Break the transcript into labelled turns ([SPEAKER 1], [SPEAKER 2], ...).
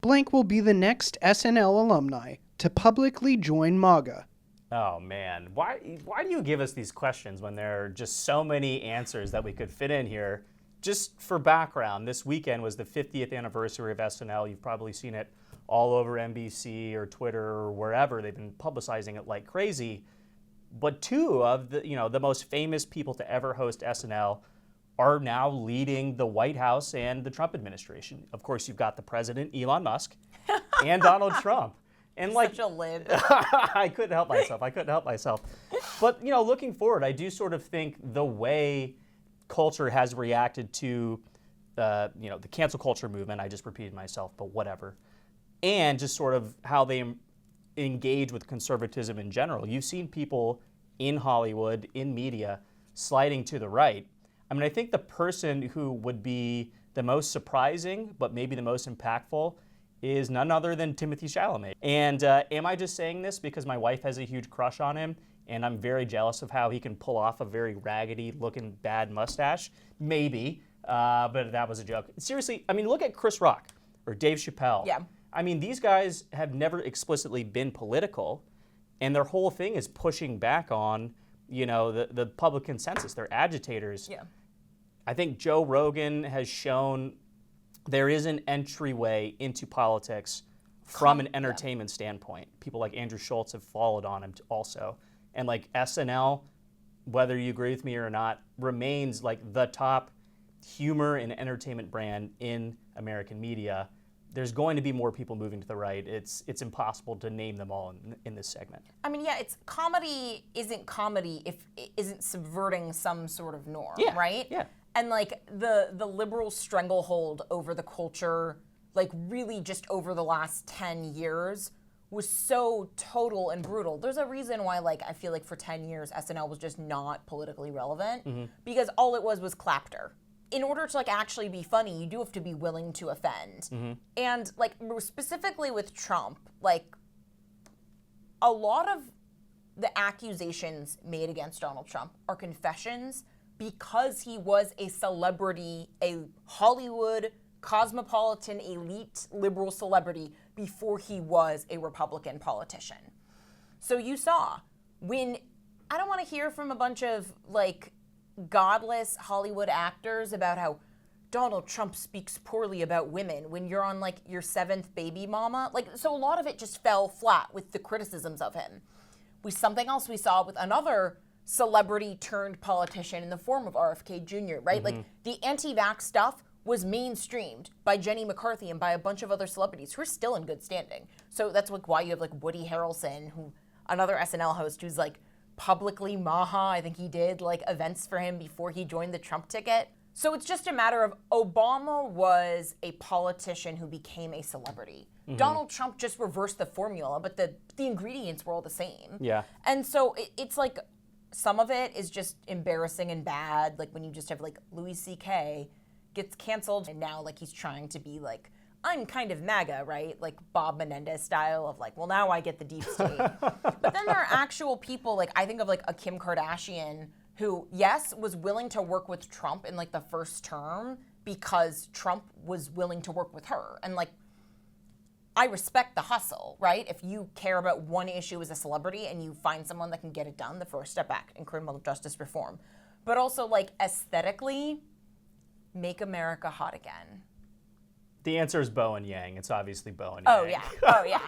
[SPEAKER 1] blank will be the next SNL alumni to publicly join MAGA.
[SPEAKER 2] Oh man, why do you give us these questions when there are just so many answers that we could fit in here? Just for background, this weekend was the 50th anniversary of SNL. You've probably seen it all over NBC or Twitter or wherever. They've been publicizing it like crazy. But two of the most famous people to ever host SNL are now leading the White House and the Trump administration. Of course, you've got the president, Elon Musk, and Donald Trump. And like,
[SPEAKER 3] such a lid.
[SPEAKER 2] I couldn't help myself. But looking forward, I do sort of think the way culture has reacted to the cancel culture movement, I just repeated myself, but whatever, and just sort of how they engage with conservatism in general. You've seen people in Hollywood, in media, sliding to the right. I mean, I think the person who would be the most surprising, but maybe the most impactful, is none other than Timothee Chalamet. And am I just saying this because my wife has a huge crush on him, and I'm very jealous of how he can pull off a very raggedy-looking bad mustache? Maybe, but that was a joke. Seriously, I mean, look at Chris Rock or Dave Chappelle.
[SPEAKER 3] Yeah.
[SPEAKER 2] I mean, these guys have never explicitly been political, and their whole thing is pushing back on, the public consensus. They're agitators.
[SPEAKER 3] Yeah.
[SPEAKER 2] I think Joe Rogan has shown there is an entryway into politics from an entertainment standpoint. People like Andrew Schultz have followed on him also. And like SNL, whether you agree with me or not, remains like the top humor and entertainment brand in American media. There's going to be more people moving to the right. It's impossible to name them all in this segment.
[SPEAKER 3] I mean, yeah, comedy isn't comedy if it isn't subverting some sort of norm, right?
[SPEAKER 2] Yeah.
[SPEAKER 3] And like the liberal stranglehold over the culture, like really just over the last 10 years was so total and brutal. There's a reason why like I feel like for 10 years SNL was just not politically relevant because all it was clapter. In order to like actually be funny, you do have to be willing to offend. And like specifically with Trump, like a lot of the accusations made against Donald Trump are confessions because he was a celebrity, a Hollywood, cosmopolitan, elite, liberal celebrity before he was a Republican politician. So you saw when, I don't want to hear from a bunch of like godless Hollywood actors about how Donald Trump speaks poorly about women when you're on like your 7th baby mama. Like, so a lot of it just fell flat with the criticisms of him. Something else we saw with another celebrity turned politician in the form of RFK Jr., right? Like the anti-vax stuff was mainstreamed by Jenny McCarthy and by a bunch of other celebrities who are still in good standing. So that's like why you have like Woody Harrelson, another SNL host who's like publicly MAGA. I think he did like events for him before he joined the Trump ticket. So it's just a matter of Obama was a politician who became a celebrity. Donald Trump just reversed the formula, but the ingredients were all the same.
[SPEAKER 2] Yeah.
[SPEAKER 3] And so it's like some of it is just embarrassing and bad, like when you just have like Louis C.K. gets canceled and now like he's trying to be like, I'm kind of MAGA, right? Like Bob Menendez style of like, well, now I get the deep state. But then there are actual people, like I think of like a Kim Kardashian who, yes, was willing to work with Trump in like the first term because Trump was willing to work with her. And like, I respect the hustle, right? If you care about one issue as a celebrity and you find someone that can get it done, the first step back in criminal justice reform. But also like aesthetically, make America hot again.
[SPEAKER 2] The answer is Bo and Yang. It's obviously Bo and
[SPEAKER 3] Oh
[SPEAKER 2] Yang.
[SPEAKER 3] yeah, oh yeah.